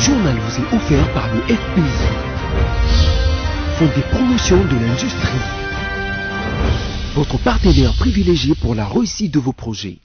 journal vous est offert par le FPI, Fonds des promotions de l'industrie, votre partenaire privilégié pour la réussite de vos projets.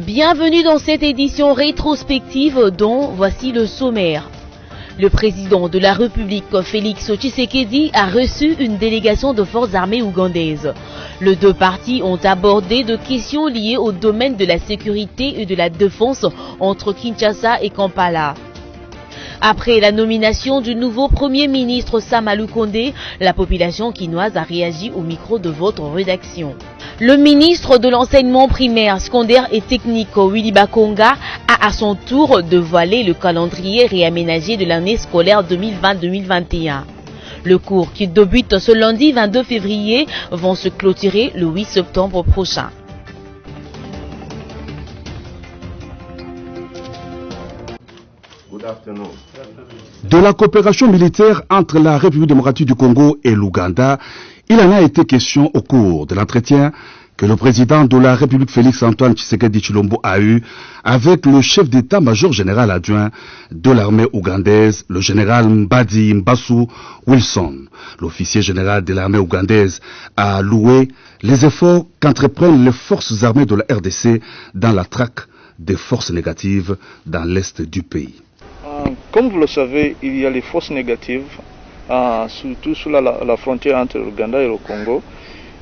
Bienvenue dans cette édition rétrospective dont voici le sommaire. Le président de la République, Félix Tshisekedi, a reçu une délégation de forces armées ougandaises. Les deux parties ont abordé de questions liées au domaine de la sécurité et de la défense entre Kinshasa et Kampala. Après la nomination du nouveau Premier ministre Sama Lukonde, la population quinoise a réagi au micro de votre rédaction. Le ministre de l'enseignement primaire, secondaire et technique, Willy Bakonga, a à son tour dévoilé le calendrier réaménagé de l'année scolaire 2020-2021. Le cours qui débute ce lundi 22 février vont se clôturer le 8 septembre prochain. De la coopération militaire entre la République démocratique du Congo et l'Ouganda, il en a été question au cours de l'entretien que le président de la République Félix-Antoine Tshisekedi Tshilombo a eu avec le chef d'état-major général adjoint de l'armée ougandaise, le général Mbadi Mbasu Wilson. L'officier général de l'armée ougandaise a loué les efforts qu'entreprennent les forces armées de la RDC dans la traque des forces négatives dans l'est du pays. Comme vous le savez, il y a les forces négatives, surtout sur la frontière entre l'Ouganda et le Congo.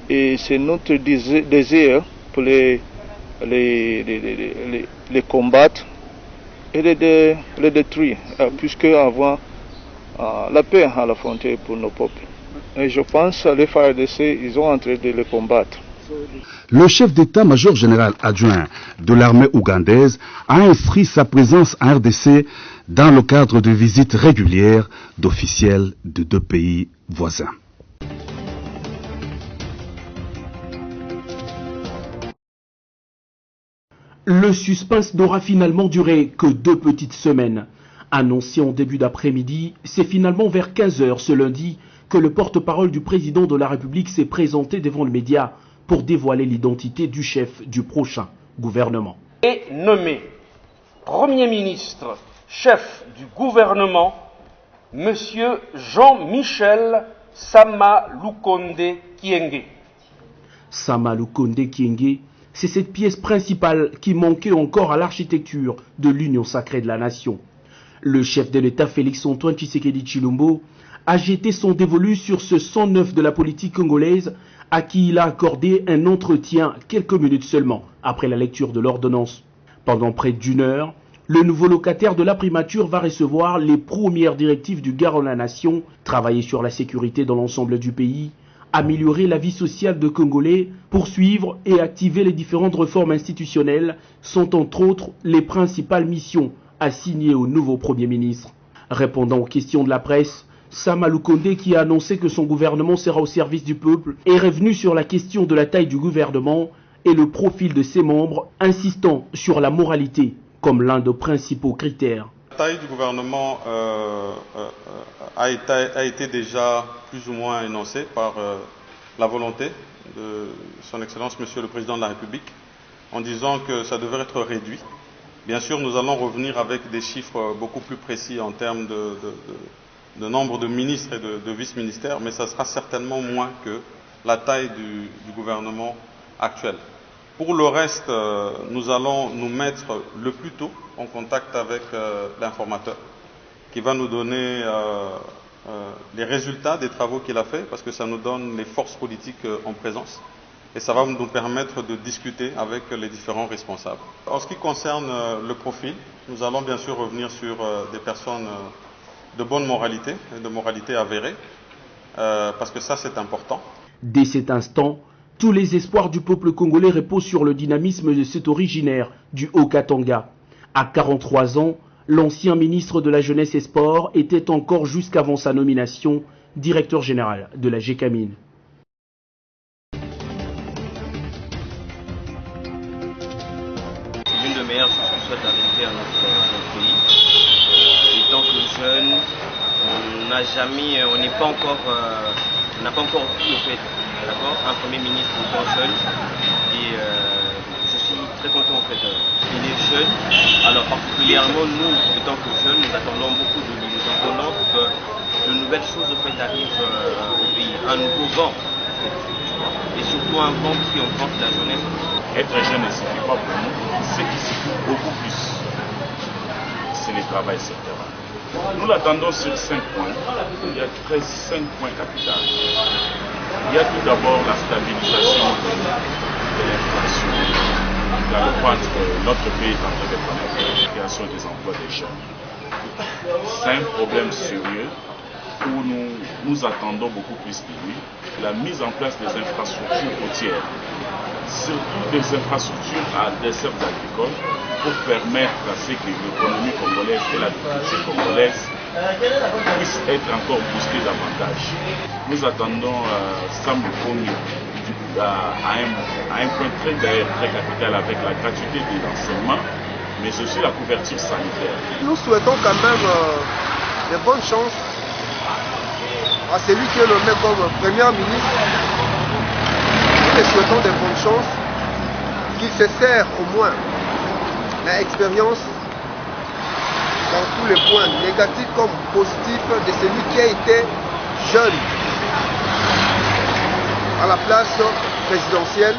Et c'est notre désir pour les combattre et les détruire, puisque avoir la paix à la frontière pour nos peuples. Et je pense que les FARDC, ils ont en train de les combattre. Le chef d'état-major général adjoint de l'armée ougandaise a inscrit sa présence en RDC dans le cadre de visites régulières d'officiels de deux pays voisins. Le suspense n'aura finalement duré que 2 petites semaines. Annoncé en début d'après-midi, c'est finalement vers 15 h ce lundi que le porte-parole du président de la République s'est présenté devant le média pour dévoiler l'identité du chef du prochain gouvernement. Et nommé Premier ministre, chef du gouvernement, Monsieur Jean-Michel Sama Lukonde Kyenge. Sama Lukonde Kyenge, c'est cette pièce principale qui manquait encore à l'architecture de l'Union sacrée de la nation. Le chef de l'État Félix-Antoine Tshisekedi Tshilombo a jeté son dévolu sur ce 109 de la politique congolaise à qui il a accordé un entretien quelques minutes seulement après la lecture de l'ordonnance. Pendant près d'1 heure, le nouveau locataire de la primature va recevoir les premières directives du garant de la nation, travailler sur la sécurité dans l'ensemble du pays, améliorer la vie sociale de Congolais, poursuivre et activer les différentes réformes institutionnelles sont entre autres les principales missions assignées au nouveau Premier ministre. Répondant aux questions de la presse, Sama Lukonde, qui a annoncé que son gouvernement sera au service du peuple, est revenu sur la question de la taille du gouvernement et le profil de ses membres, insistant sur la moralité comme l'un des principaux critères. La taille du gouvernement a été déjà plus ou moins énoncée par la volonté de son Excellence Monsieur le Président de la République en disant que ça devrait être réduit. Bien sûr, nous allons revenir avec des chiffres beaucoup plus précis en termes de nombre de ministres et de vice-ministères, mais ça sera certainement moins que la taille du gouvernement actuel. Pour le reste, nous allons nous mettre le plus tôt en contact avec l'informateur qui va nous donner les résultats des travaux qu'il a fait, parce que ça nous donne les forces politiques en présence et ça va nous permettre de discuter avec les différents responsables. En ce qui concerne le profil, nous allons bien sûr revenir sur des personnes de bonne moralité, de moralité avérée, parce que ça c'est important. Dès cet instant, tous les espoirs du peuple congolais reposent sur le dynamisme de cet originaire du Haut-Katanga. À 43 ans, l'ancien ministre de la Jeunesse et Sport était encore jusqu'avant sa nomination directeur général de la GECAMIN. meilleures choses qui souhaitent arriver à notre pays. Étant que jeune, on n'a pas encore vu au fait, d'accord, un premier ministre autant jeune. Et je suis très content en fait qu'il est jeune. Alors particulièrement nous, étant que jeunes, nous attendons beaucoup de lui. Nous attendons que de nouvelles choses en fait arrivent au pays, un nouveau vent. Et surtout un vent qui emporte la jeunesse. Être jeune ne suffit pas pour nous. Ce qui suffit beaucoup plus, c'est le travail sectoriel. Nous l'attendons sur 5 points. Il y a 5 points capitaux. Il y a tout d'abord la stabilisation de l'inflation. Entre notre pays est en train de connaître la création des emplois des jeunes. C'est un problème sérieux où nous attendons beaucoup plus de lui. La mise en place des infrastructures côtières, surtout des infrastructures à dessert agricoles, pour permettre à ce que l'économie congolaise et l'agriculture congolaise puissent être encore boostées davantage. Nous attendons Sam Lukonde à un point très capital avec la gratuité de l'enseignement, mais aussi la couverture sanitaire. Nous souhaitons quand même de bonnes chances à celui qui est nommé comme Premier ministre. Nous lui souhaitons de bonnes chances, qu'il se sert au moins l'expérience dans tous les points, négatifs comme positifs, de celui qui a été jeune à la place présidentielle.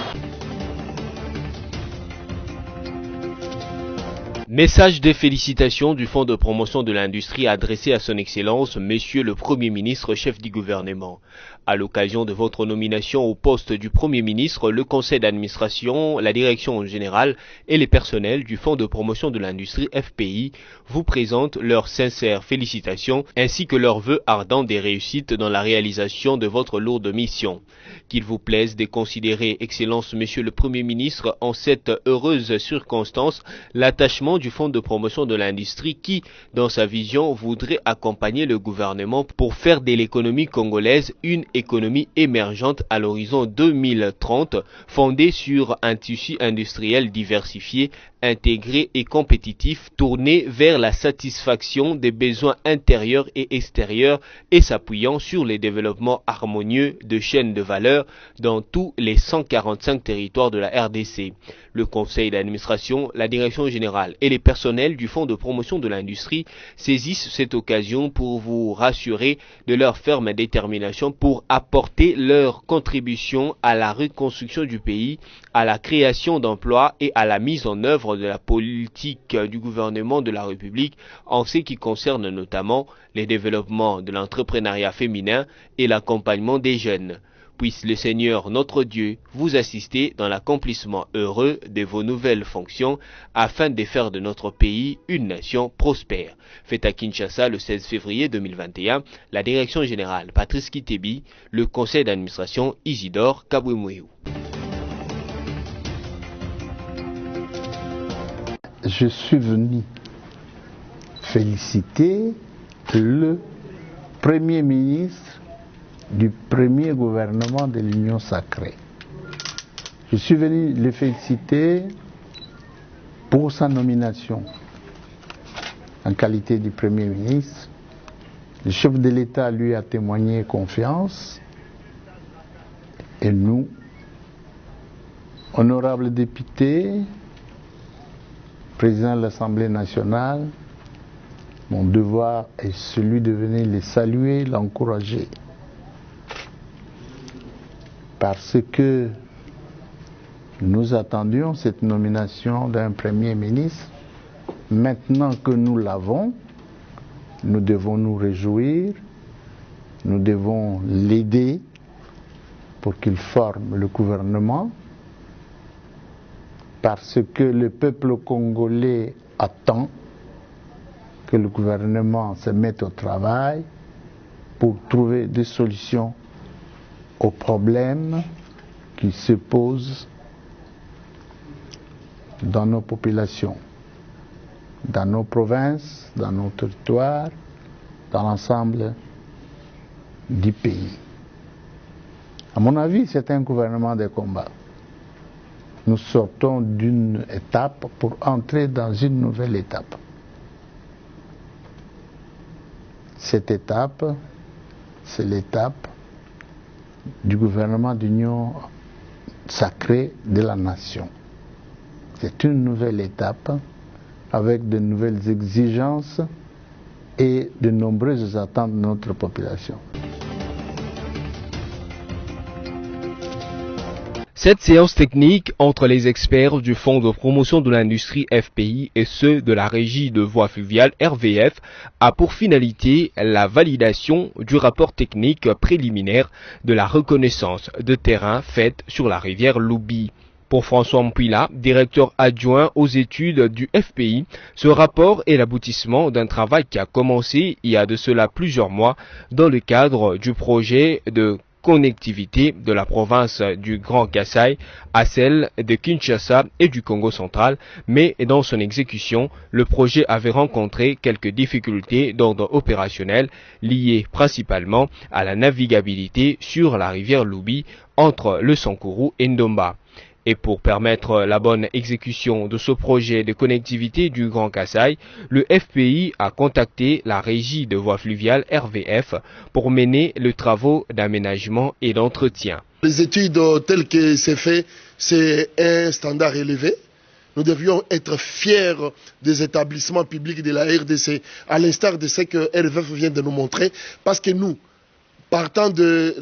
Message de félicitations du Fonds de promotion de l'industrie adressé à son Excellence, Monsieur le Premier ministre, chef du gouvernement. À l'occasion de votre nomination au poste du Premier ministre, le Conseil d'administration, la Direction générale et les personnels du Fonds de promotion de l'industrie FPI vous présentent leurs sincères félicitations ainsi que leurs vœux ardents des réussites dans la réalisation de votre lourde mission. Qu'il vous plaise de considérer, Excellence Monsieur le Premier ministre, en cette heureuse circonstance, l'attachement du Fonds de promotion de l'industrie qui, dans sa vision, voudrait accompagner le gouvernement pour faire de l'économie congolaise une économie émergente à l'horizon 2030, fondée sur un tissu industriel diversifié, intégré et compétitif, tourné vers la satisfaction des besoins intérieurs et extérieurs et s'appuyant sur les développements harmonieux de chaînes de valeur dans tous les 145 territoires de la RDC. Le Conseil d'administration, la Direction générale et les personnels du Fonds de promotion de l'industrie saisissent cette occasion pour vous rassurer de leur ferme détermination pour apporter leur contribution à la reconstruction du pays, à la création d'emplois et à la mise en œuvre de la politique du gouvernement de la République en ce qui concerne notamment les développements de l'entrepreneuriat féminin et l'accompagnement des jeunes. Puisse le Seigneur notre Dieu vous assister dans l'accomplissement heureux de vos nouvelles fonctions afin de faire de notre pays une nation prospère. Fait à Kinshasa le 16 février 2021, la Direction générale Patrice Kitebi, le Conseil d'administration Isidore Kabwemouéou. Je suis venu féliciter le Premier ministre du premier gouvernement de l'Union sacrée. Je suis venu le féliciter pour sa nomination en qualité de Premier ministre. Le chef de l'État lui a témoigné confiance et nous, honorables députés, président de l'Assemblée nationale, mon devoir est celui de venir les saluer, l'encourager. Parce que nous attendions cette nomination d'un Premier ministre. Maintenant que nous l'avons, nous devons nous réjouir, nous devons l'aider pour qu'il forme le gouvernement, parce que le peuple congolais attend que le gouvernement se mette au travail pour trouver des solutions aux problèmes qui se posent dans nos populations, dans nos provinces, dans nos territoires, dans l'ensemble du pays. À mon avis, c'est un gouvernement de combat. nous sortons d'une étape pour entrer dans une nouvelle étape. Cette étape, c'est l'étape du gouvernement d'union sacrée de la nation. C'est une nouvelle étape avec de nouvelles exigences et de nombreuses attentes de notre population. Cette séance technique entre les experts du Fonds de promotion de l'industrie FPI et ceux de la Régie de voies fluviales RVF a pour finalité la validation du rapport technique préliminaire de la reconnaissance de terrain faite sur la rivière Loubi. Pour François Mpouila, directeur adjoint aux études du FPI, ce rapport est l'aboutissement d'un travail qui a commencé il y a de cela plusieurs mois dans le cadre du projet de connectivité de la province du Grand Kasaï à celle de Kinshasa et du Congo central, mais dans son exécution, le projet avait rencontré quelques difficultés d'ordre opérationnel liées principalement à la navigabilité sur la rivière Loubi entre le Sankourou et Ndomba. Et pour permettre la bonne exécution de ce projet de connectivité du Grand Kasaï, le FPI a contacté la Régie de voies fluviales RVF pour mener les travaux d'aménagement et d'entretien. Les études telles que c'est fait, c'est un standard élevé. Nous devions être fiers des établissements publics de la RDC, à l'instar de ce que RVF vient de nous montrer, parce que nous, partant de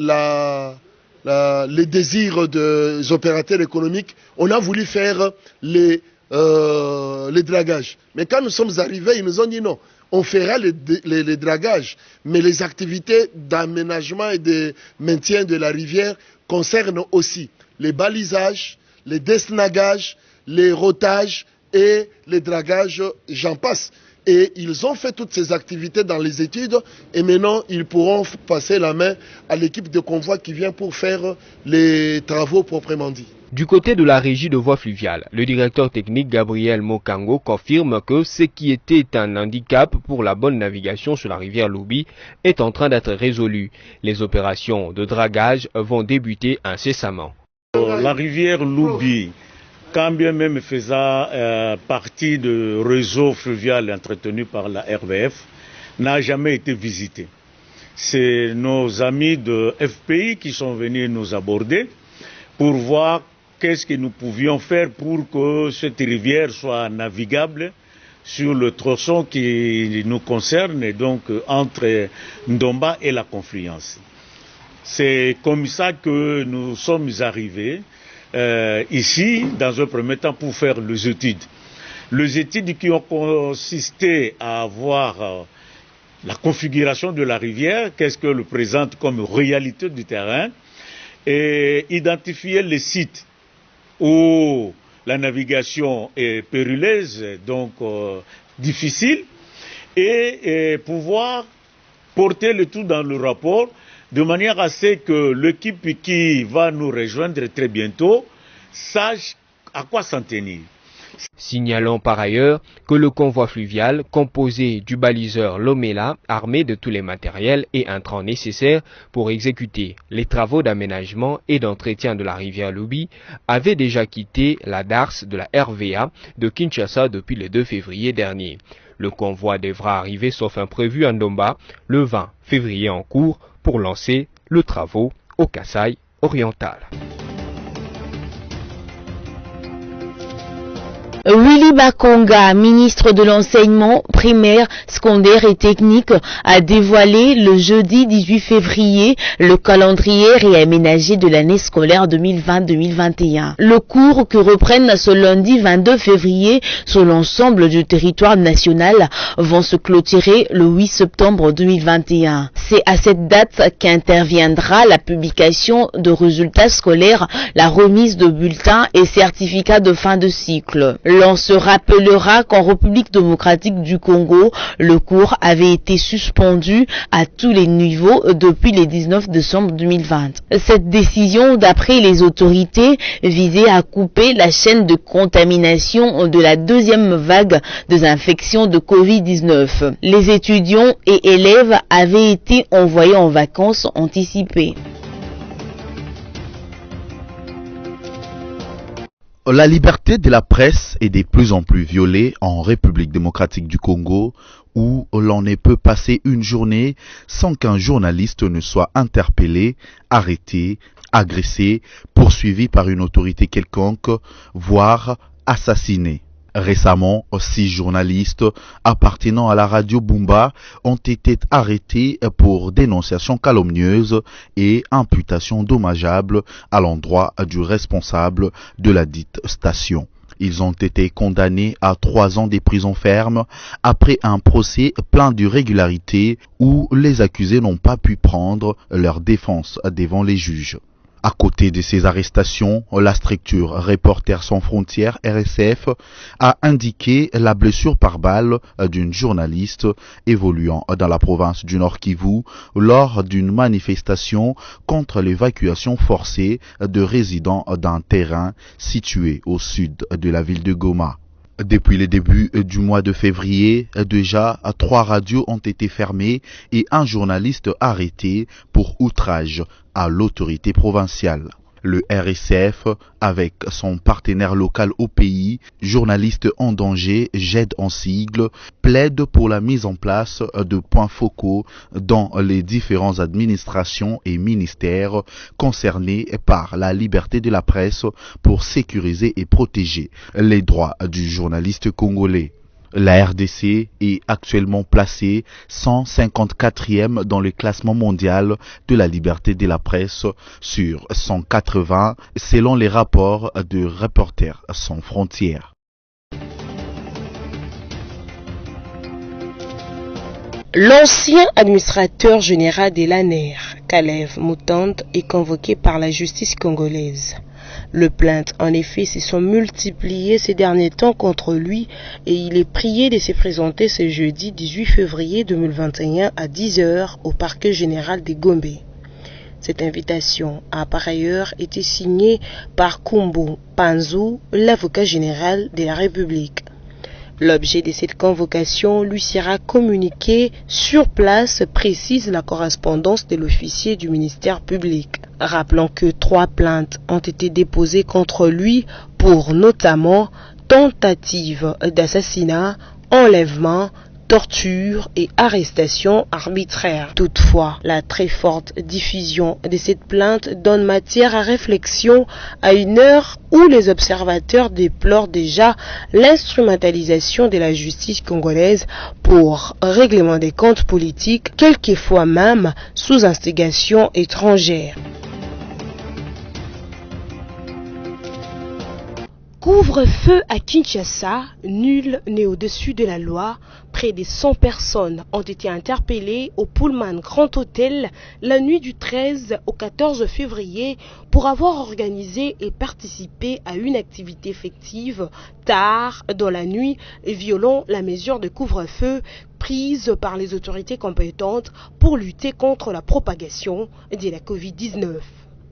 les désirs des opérateurs économiques, on a voulu faire les dragages. Mais quand nous sommes arrivés, ils nous ont dit non, on fera les dragages, mais les activités d'aménagement et de maintien de la rivière concernent aussi les balisages, les desnagages, les rotages et les dragages, j'en passe. Et ils ont fait toutes ces activités dans les études et maintenant ils pourront passer la main à l'équipe de convoi qui vient pour faire les travaux proprement dit. Du côté de la Régie de voies fluviales, le directeur technique Gabriel Mokango confirme que ce qui était un handicap pour la bonne navigation sur la rivière Loubi est en train d'être résolu. Les opérations de dragage vont débuter incessamment. La rivière Loubi, quand bien même faisant partie du réseau fluvial entretenu par la RVF, n'a jamais été visitée. C'est nos amis de FPI qui sont venus nous aborder pour voir qu'est-ce que nous pouvions faire pour que cette rivière soit navigable sur le tronçon qui nous concerne, et donc entre Ndomba et la Confluence. C'est comme ça que nous sommes arrivés ici, dans un premier temps, pour faire les études. Les études qui ont consisté à voir la configuration de la rivière, qu'est-ce qu'elle présente comme réalité du terrain, et identifier les sites où la navigation est périlleuse, donc difficile, et pouvoir porter le tout dans le rapport de manière à ce que l'équipe qui va nous rejoindre très bientôt sache à quoi s'en tenir. Signalons par ailleurs que le convoi fluvial, composé du baliseur Lomela, armé de tous les matériels et intrants nécessaires pour exécuter les travaux d'aménagement et d'entretien de la rivière Loubi, avait déjà quitté la darse de la RVA de Kinshasa depuis le 2 février dernier. Le convoi devra arriver sauf imprévu à Ndomba le 20 février en cours pour lancer le travaux au Kasaï oriental. Willy Bakonga, ministre de l'enseignement primaire, secondaire et technique, a dévoilé le jeudi 18 février le calendrier réaménagé de l'année scolaire 2020-2021. Le cours que reprennent ce lundi 22 février sur l'ensemble du territoire national vont se clôturer le 8 septembre 2021. C'est à cette date qu'interviendra la publication de résultats scolaires, la remise de bulletins et certificats de fin de cycle. L'on se rappellera qu'en République démocratique du Congo, le cours avait été suspendu à tous les niveaux depuis le 19 décembre 2020. Cette décision, d'après les autorités, visait à couper la chaîne de contamination de la deuxième vague des infections de Covid-19. Les étudiants et élèves avaient été envoyés en vacances anticipées. La liberté de la presse est de plus en plus violée en République démocratique du Congo, où l'on ne peut passer une journée sans qu'un journaliste ne soit interpellé, arrêté, agressé, poursuivi par une autorité quelconque, voire assassiné. Récemment, 6 journalistes appartenant à la radio Bumba ont été arrêtés pour dénonciation calomnieuse et imputation dommageable à l'endroit du responsable de la dite station. Ils ont été condamnés à 3 ans de prison ferme après un procès plein d'irrégularités où les accusés n'ont pas pu prendre leur défense devant les juges. À côté de ces arrestations, la structure Reporters sans frontières RSF a indiqué la blessure par balle d'une journaliste évoluant dans la province du Nord Kivu lors d'une manifestation contre l'évacuation forcée de résidents d'un terrain situé au sud de la ville de Goma. Depuis le début du mois de février, déjà 3 radios ont été fermées et un journaliste arrêté pour outrage à l'autorité provinciale. Le RSF, avec son partenaire local au pays, Journalistes en danger, GED en sigle, plaide pour la mise en place de points focaux dans les différentes administrations et ministères concernés par la liberté de la presse pour sécuriser et protéger les droits du journaliste congolais. La RDC est actuellement placée 154e dans le classement mondial de la liberté de la presse sur 180 selon les rapports de Reporters sans frontières. L'ancien administrateur général de l'ANER, Kalev Mutanda, est convoqué par la justice congolaise. Les plaintes, en effet, se sont multipliées ces derniers temps contre lui et il est prié de se présenter ce jeudi 18 février 2021 à 10h au parquet général de Gombe. Cette invitation a par ailleurs été signée par Kumbu Panzu, l'avocat général de la République. L'objet de cette convocation lui sera communiqué sur place, précise la correspondance de l'officier du ministère public. Rappelons que 3 plaintes ont été déposées contre lui pour notamment tentative d'assassinat, enlèvement, torture et arrestation arbitraire. Toutefois, la très forte diffusion de cette plainte donne matière à réflexion à une heure où les observateurs déplorent déjà l'instrumentalisation de la justice congolaise pour règlement des comptes politiques, quelquefois même sous instigation étrangère. Couvre-feu à Kinshasa, nul n'est au-dessus de la loi. Près de 100 personnes ont été interpellées au Pullman Grand Hôtel la nuit du 13 au 14 février pour avoir organisé et participé à une activité fictive tard dans la nuit, violant la mesure de couvre-feu prise par les autorités compétentes pour lutter contre la propagation de la Covid-19.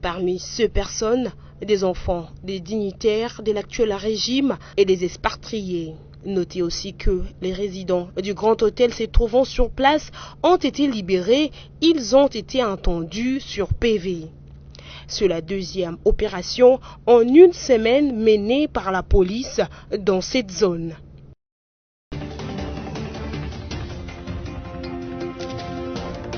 Parmi ces personnes, des enfants, des dignitaires de l'actuel régime et des expatriés. Notez aussi que les résidents du Grand Hôtel se trouvant sur place ont été libérés, ils ont été entendus sur PV. C'est la 2e opération en une semaine menée par la police dans cette zone.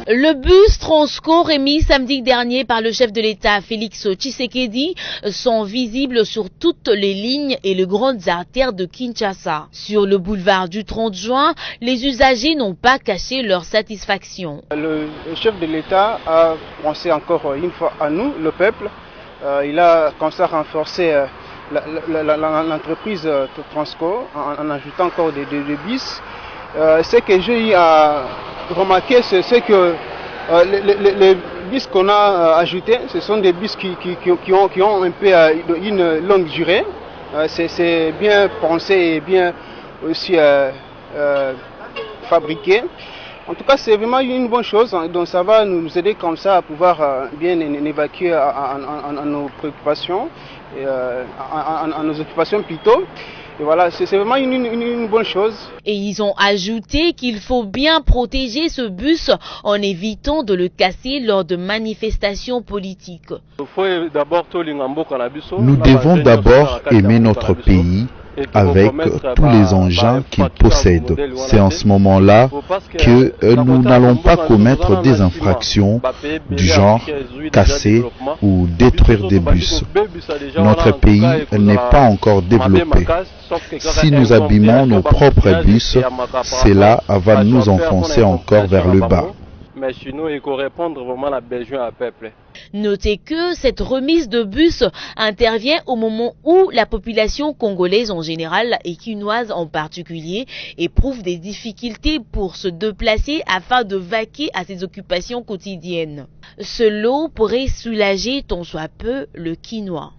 Le bus Transco remis samedi dernier par le chef de l'État Félix Tshisekedi sont visibles sur toutes les lignes et les grandes artères de Kinshasa. Sur le boulevard du 30 juin, les usagers n'ont pas caché leur satisfaction. Le chef de l'État a pensé encore une fois à nous, le peuple. Il a commencé à renforcer l'entreprise Transco en ajoutant encore des bus. Ce que j'ai eu à remarquer, c'est que les bus qu'on a ajoutés, ce sont des bus qui ont un peu une longue durée. C'est bien pensé et bien aussi fabriqué. En tout cas, c'est vraiment une bonne chose, hein, donc ça va nous aider comme ça à pouvoir bien évacuer à nos préoccupations, à nos occupations plutôt. Et voilà, c'est vraiment une bonne chose. Et ils ont ajouté qu'il faut bien protéger ce bus en évitant de le casser lors de manifestations politiques. Nous devons d'abord aimer notre pays avec tous les engins qu'il possède. C'est en ce moment-là que nous n'allons pas commettre des infractions du genre casser ou détruire des bus. Notre pays n'est pas encore développé. Si nous abîmons nos propres bus, cela va nous enfoncer encore vers le bas. Notez que cette remise de bus intervient au moment où la population congolaise en général et quinoise en particulier éprouve des difficultés pour se déplacer afin de vaquer à ses occupations quotidiennes. Ce lot pourrait soulager tant soit peu le quinois.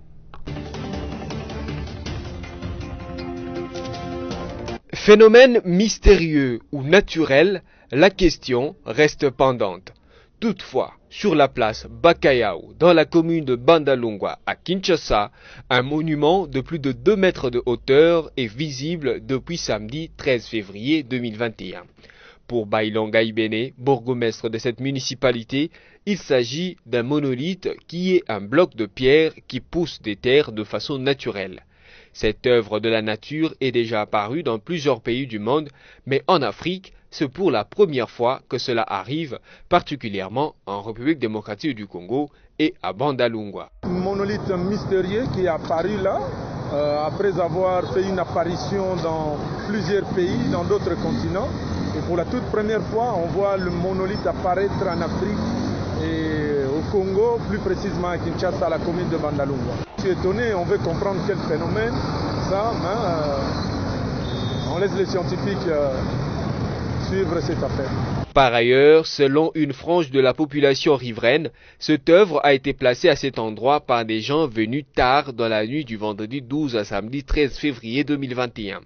Phénomène mystérieux ou naturel, la question reste pendante. Toutefois, sur la place Bakayao, dans la commune de Bandalungwa à Kinshasa, un monument de plus de 2 mètres de hauteur est visible depuis samedi 13 février 2021. Pour Bailonga Ibene, bourgmestre de cette municipalité, il s'agit d'un monolithe qui est un bloc de pierre qui pousse des terres de façon naturelle. Cette œuvre de la nature est déjà apparue dans plusieurs pays du monde, mais en Afrique, c'est pour la première fois que cela arrive, particulièrement en République démocratique du Congo et à Bandalungwa. Un monolithe mystérieux qui est apparu là, après avoir fait une apparition dans plusieurs pays, dans d'autres continents. Et pour la toute première fois, on voit le monolithe apparaître en Afrique et au Congo, plus précisément à Kinshasa, à la commune de Bandalungwa. Je suis étonné, on veut comprendre quel phénomène, ça, on laisse les scientifiques suivre cette affaire. Par ailleurs, selon une frange de la population riveraine, cette œuvre a été placée à cet endroit par des gens venus tard dans la nuit du vendredi 12 à samedi 13 février 2021.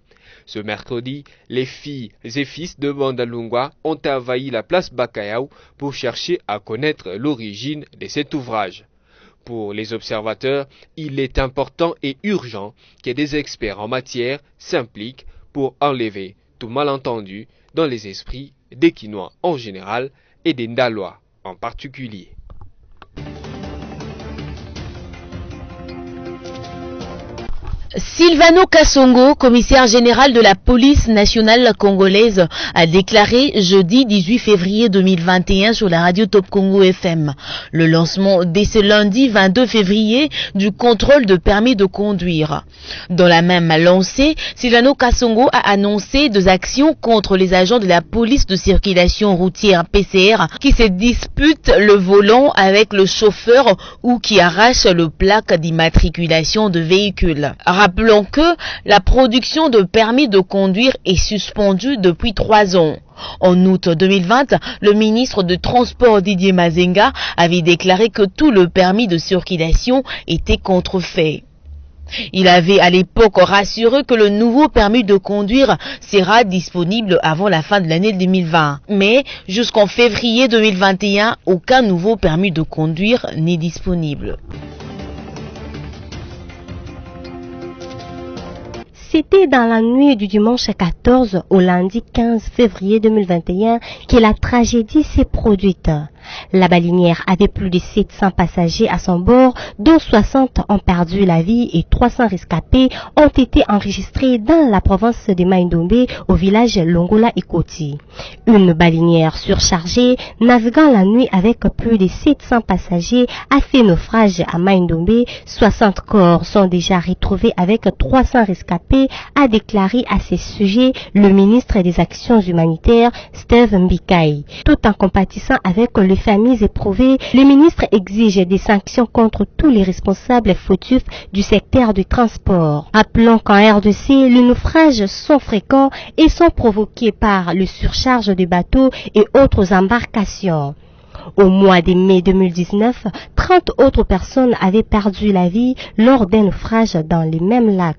Ce mercredi, les filles et fils de Bandalungwa ont envahi la place Bakayao pour chercher à connaître l'origine de cet ouvrage. Pour les observateurs, il est important et urgent que des experts en matière s'impliquent pour enlever tout malentendu dans les esprits des Quinois en général et des Ndalois en particulier. Silvano Kasongo, commissaire général de la police nationale congolaise, a déclaré jeudi 18 février 2021 sur la radio Top Congo FM le lancement dès ce lundi 22 février du contrôle de permis de conduire. Dans la même lancée, Silvano Kasongo a annoncé des actions contre les agents de la police de circulation routière PCR qui se disputent le volant avec le chauffeur ou qui arrachent le plaque d'immatriculation de véhicules. Rappelons que la production de permis de conduire est suspendue depuis 3 ans. En août 2020, le ministre de Transport Didier Mazenga avait déclaré que tout le permis de circulation était contrefait. Il avait à l'époque rassuré que le nouveau permis de conduire sera disponible avant la fin de l'année 2020. Mais jusqu'en février 2021, aucun nouveau permis de conduire n'est disponible. C'était dans la nuit du dimanche 14 au lundi 15 février 2021 que la tragédie s'est produite. La balinière avait plus de 700 passagers à son bord, dont 60 ont perdu la vie et 300 rescapés ont été enregistrés dans la province de Maïndombe au village Longola Ikoti. Une balinière surchargée naviguant la nuit avec plus de 700 passagers a fait naufrage à Maïndombe. 60 corps sont déjà retrouvés avec 300 rescapés, a déclaré à ce sujet le ministre des Actions humanitaires Steve Mbikai. Tout en compatissant avec les familles éprouvées, le ministre exige des sanctions contre tous les responsables fautifs du secteur du transport. Rappelons qu'en RDC, les naufrages sont fréquents et sont provoqués par le surcharge de bateaux et autres embarcations. Au mois de mai 2019, 30 autres personnes avaient perdu la vie lors d'un naufrage dans les mêmes lacs.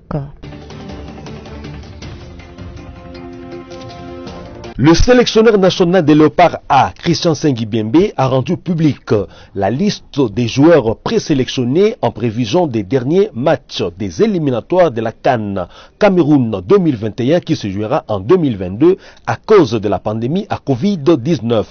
Le sélectionneur national des Léopards A, Christian Sengibiembe, a rendu public la liste des joueurs présélectionnés en prévision des derniers matchs des éliminatoires de la CAN Cameroun 2021 qui se jouera en 2022 à cause de la pandémie à Covid-19.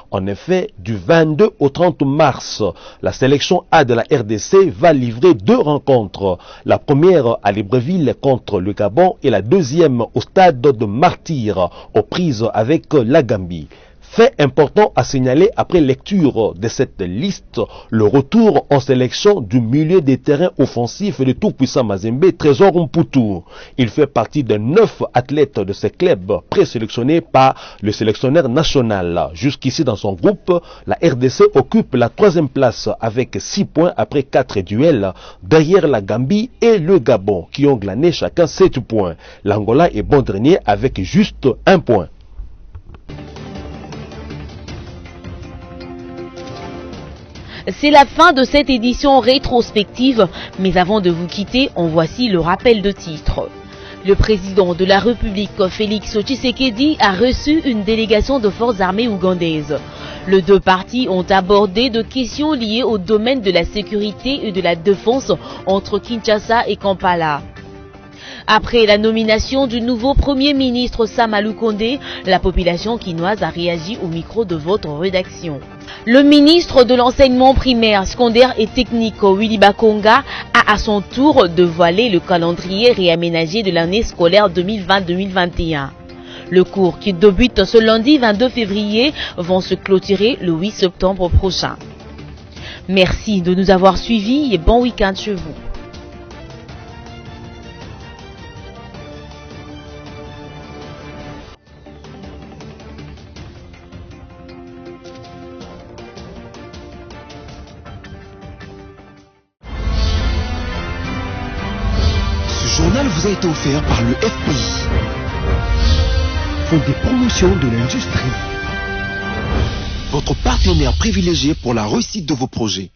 En effet, du 22 au 30 mars, la sélection A de la RDC va livrer 2 rencontres. La première à Libreville contre le Gabon et la deuxième au stade de Martyr aux prises avec la Gambie. Fait important à signaler après lecture de cette liste, le retour en sélection du milieu des terrains offensifs de tout-puissant Mazembe, Trésor Mputu. Il fait partie des 9 athlètes de ce club présélectionnés par le sélectionneur national. Jusqu'ici dans son groupe, la RDC occupe la 3e place avec 6 points après 4 duels, derrière la Gambie et le Gabon qui ont glané chacun 7 points. L'Angola est bon dernier avec juste 1 point. C'est la fin de cette édition rétrospective, mais avant de vous quitter, en voici le rappel de titre. Le président de la République, Félix Tshisekedi, a reçu une délégation de forces armées ougandaises. Les 2 parties ont abordé de questions liées au domaine de la sécurité et de la défense entre Kinshasa et Kampala. Après la nomination du nouveau Premier ministre Sama Lukonde, la population quinoise a réagi au micro de votre rédaction. Le ministre de l'enseignement primaire, secondaire et technique, Willy Bakonga, a à son tour dévoilé le calendrier réaménagé de l'année scolaire 2020-2021. Le cours qui débute ce lundi 22 février vont se clôturer le 8 septembre prochain. Merci de nous avoir suivis et bon week-end chez vous. Ce journal vous a été offert par le FPI, Fonds des promotions de l'industrie, votre partenaire privilégié pour la réussite de vos projets.